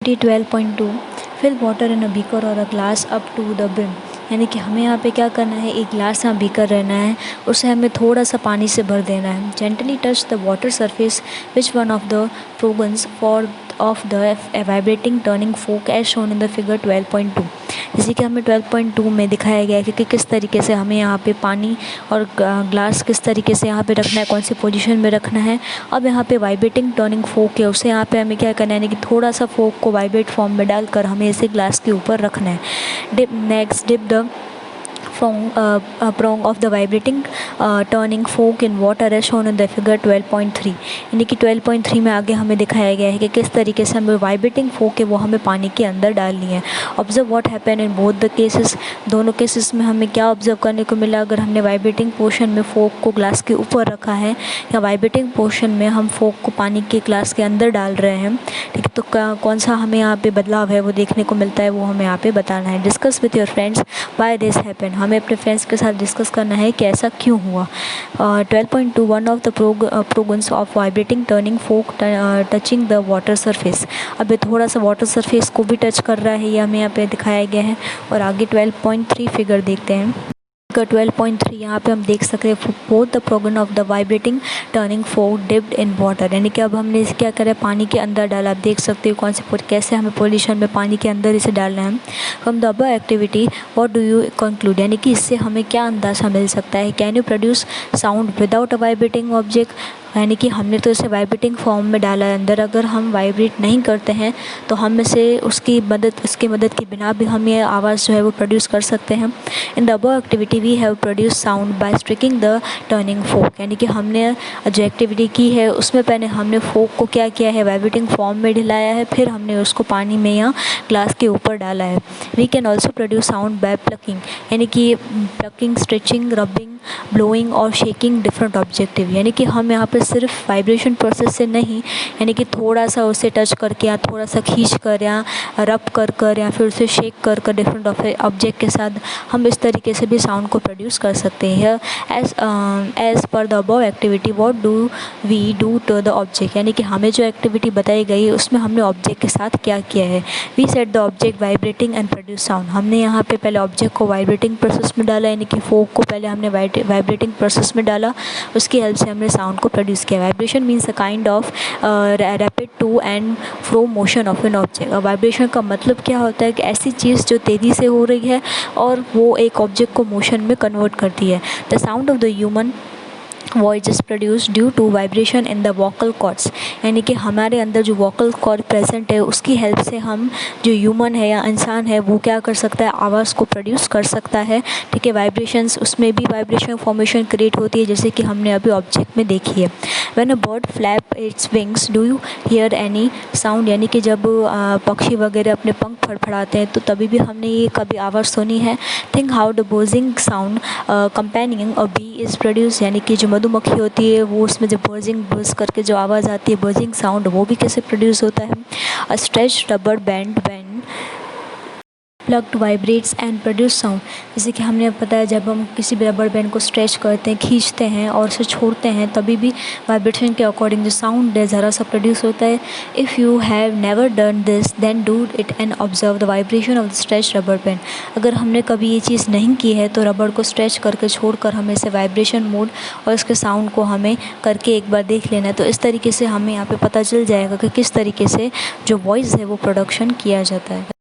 12.2 fill water in a beaker और a glass up to the brim. यानी कि हमें यहाँ पे क्या करना है, एक ग्लास या बीकर रहना है, उसे हमें थोड़ा सा पानी से भर देना है। Gently touch the water surface which one of the prongs for of the vibrating tuning fork as shown in the figure 12.2। जैसे कि हमें 12.2 में दिखाया गया है कि किस तरीके से हमें यहाँ पे पानी और ग्लास किस तरीके से यहाँ पे रखना है, कौन सी पोजीशन में रखना है। अब यहाँ पे वाइब्रेटिंग टर्निंग फोक है, उसे यहाँ पे हमें क्या करना है, यानी कि थोड़ा सा फोक को वाइब्रेट फॉर्म में डालकर हमें इसे ग्लास के ऊपर रखना है। Dip the prong of the vibrating turning fork in water as shown in the figure 12.3। यानी कि 12.3 में आगे हमें दिखाया गया है कि किस तरीके से हमें वाइब्रेटिंग फोक है वो हमें पानी के अंदर डालनी है। Observe what happen in both the cases. दोनों केसेस में हमें क्या ऑब्जर्व करने को मिला, अगर हमने वाइब्रेटिंग पोर्शन में फोक को ग्लास के ऊपर रखा है या वाइब्रेटिंग पोर्शन में हम फोक को पानी के ग्लास के अंदर डाल रहे हैं, ठीक है, तो कौन सा हमें यहाँ पे बदलाव है वो देखने को मिलता है, वो हमें यहाँ पे बताना है। Discuss with your friends why this happen. हमें अपने फ्रेंड्स के साथ डिस्कस करना है कि ऐसा क्यों हुआ। 12.2 one of the prongs of vibrating tuning fork touching the water surface. अब ये थोड़ा सा वाटर सरफेस को भी टच कर रहा है, ये हमें यहाँ पे दिखाया गया है। और आगे 12.3 फिगर देखते हैं। 12.3 यहाँ पे हम देख सकते हैं both the prong of the vibrating tuning fork dipped in water. यानी कि अब हमने इसे क्या करा, पानी के अंदर डाला। आप देख सकते हो कौन से कैसे हमें पोजीशन में पानी के अंदर इसे डालना है। From the above activity what do you conclude. यानी कि इससे हमें क्या अंदाज़ा मिल सकता है। Can you produce sound without a vibrating object. यानी कि हमने तो इसे वाइब्रेटिंग फॉर्म में डाला है अंदर, अगर हम वाइब्रेट नहीं करते हैं तो हम इसे उसकी मदद के बिना भी हम ये आवाज़ जो है वो प्रोड्यूस कर सकते हैं। In the above activity we have produce sound by striking the tuning fork. यानी कि हमने जो एक्टिविटी की है उसमें पहले हमने फोक को क्या किया है, वाइब्रेटिंग फॉर्म में ढिलाया है, फिर हमने उसको पानी में या ग्लास के ऊपर डाला है। We can also produce sound by plucking. यानी कि प्लकिंग, स्ट्रेचिंग, रबिंग, ब्लोइंग और शेकिंग डिफरेंट ऑब्जेक्टिव। यानी कि हम यहाँ पे सिर्फ वाइब्रेशन प्रोसेस से नहीं, यानी कि थोड़ा सा उसे टच करके या थोड़ा सा खींच कर या रब कर या फिर उसे शेक कर डिफरेंट ऑब्जेक्ट के साथ हम इस तरीके से भी साउंड को प्रोड्यूस कर सकते हैं। As per the above activity what do we do to the object. यानी कि हमें जो एक्टिविटी बताई गई है उसमें हमने ऑब्जेक्ट के साथ क्या किया है। We set the object vibrating and produce sound. हमने यहाँ पे पहले ऑब्जेक्ट को वाइब्रेटिंग प्रोसेस में डाला, यानी कि फोक को पहले हमने वाइब्रेटिंग प्रोसेस में डाला, उसकी हेल्प से हमने साउंड को प्रोड्यूस किया। Vibration means a kind of rapid to and fro motion of an object. Vibration का मतलब क्या होता है कि ऐसी चीज़ जो तेज़ी से हो रही है और वो एक ऑब्जेक्ट को मोशन में कन्वर्ट करती है। The sound of the human voice is produce due to vibration in the vocal cords. यानी कि हमारे अंदर जो वोकल कॉर्ड प्रेजेंट है उसकी हेल्प से हम जो ह्यूमन है या इंसान है वो क्या कर सकता है, आवाज़ को प्रोड्यूस कर सकता है। ठीक है, वाइब्रेशंस, उसमें भी वाइब्रेशन फॉर्मेशन क्रिएट होती है जैसे कि हमने अभी ऑब्जेक्ट में देखी है। When a bird flap its wings do you here any sound. यानी कि जब पक्षी वगैरह अपने पंख फड़फड़ाते हैं तो तभी भी हमने ये कभी आवाज़ सुनी है। Think how the buzzing sound companion a bee is produce. यानी कि जो मधुमक्खी होती है वो उसमें जब बर्ज करके जो आवाज़ आती है, बर्जिंग साउंड, वो भी कैसे प्रोड्यूस होता है। A stretch rubber band when plucked vibrates and produce sound. जैसे कि हमने पता है जब हम किसी भी रबर बैंड को स्ट्रेच करते हैं, खींचते हैं और उसे छोड़ते हैं तभी भी वाइब्रेशन के अकॉर्डिंग जो साउंड है ज़रा सा प्रोड्यूस होता है। If you have never done this then do it and observe the vibration of the stretch rubber band. अगर हमने कभी ये चीज़ नहीं की है तो रबर को स्ट्रेच करके छोड़कर हमें इसे वाइब्रेशन मोड और इसके साउंड को हमें करके एक बार देख लेना है। तो इस तरीके से हमें यहाँ पे पता चल जाएगा कि किस तरीके से जो वॉइस है वो प्रोडक्शन किया जाता है।